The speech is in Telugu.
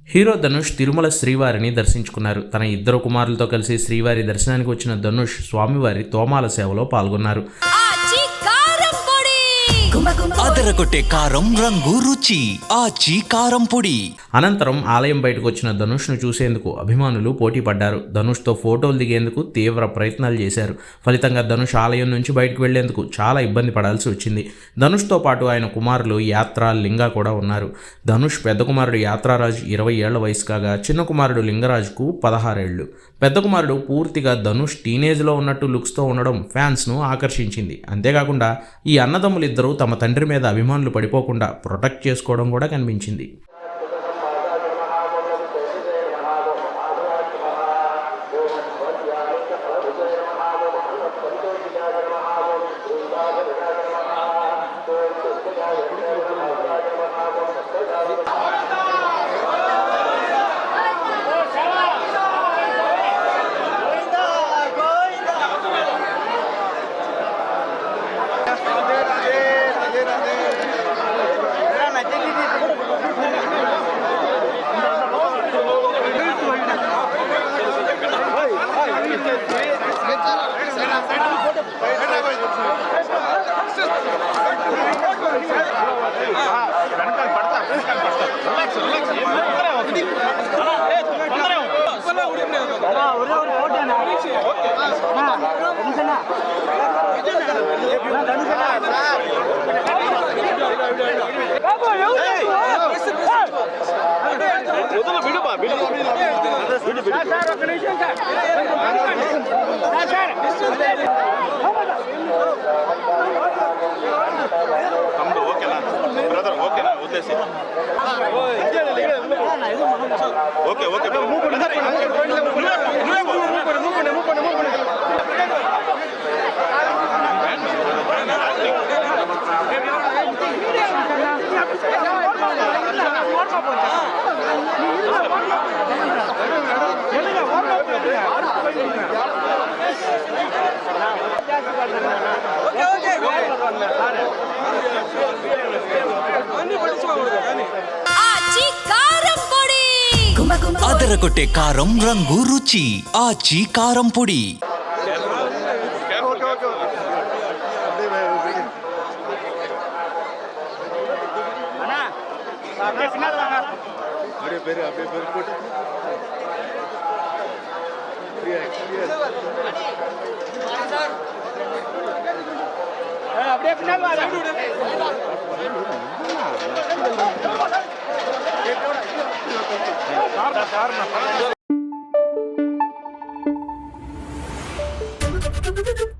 హీరో ధనుష్ తిరుమల శ్రీవారిని దర్శించుకున్నారు. తన ఇద్దరు కుమారులతో కలిసి శ్రీవారి దర్శనానికి వచ్చిన ధనుష్ స్వామివారి తోమాల సేవలో పాల్గొన్నారు. అదరగొట్టే కారం రంగు రుచి ఆచి కారం పొడి. అనంతరం ఆలయం బయటకు వచ్చిన ధనుష్ను చూసేందుకు అభిమానులు పోటీ పడ్డారు. ధనుష్తో ఫోటోలు దిగేందుకు తీవ్ర ప్రయత్నాలు చేశారు. ఫలితంగా ధనుష్ ఆలయం నుంచి బయటకు వెళ్లేందుకు చాలా ఇబ్బంది పడాల్సి వచ్చింది. ధనుష్తో పాటు ఆయన కుమారులు యాత్ర, లింగా కూడా ఉన్నారు. ధనుష్ పెద్ద కుమారుడు యాత్రారాజు 20 ఏళ్ల వయసు కాగా చిన్న కుమారుడు లింగరాజుకు 16 ఏళ్లు. పెద్ద కుమారుడు పూర్తిగా ధనుష్ టీనేజ్లో ఉన్నట్టు లుక్స్తో ఉండడం ఫ్యాన్స్ను ఆకర్షించింది. అంతేకాకుండా ఈ అన్నదమ్ములిద్దరూ తమ తండ్రి మీద అభిమానులు పడిపోకుండా ప్రొటెక్ట్ చేసుకోవడం కూడా కనిపించింది. అదరగొట్టే కారం రంగు రుచి ఆచి కారం పొడి. Thank you.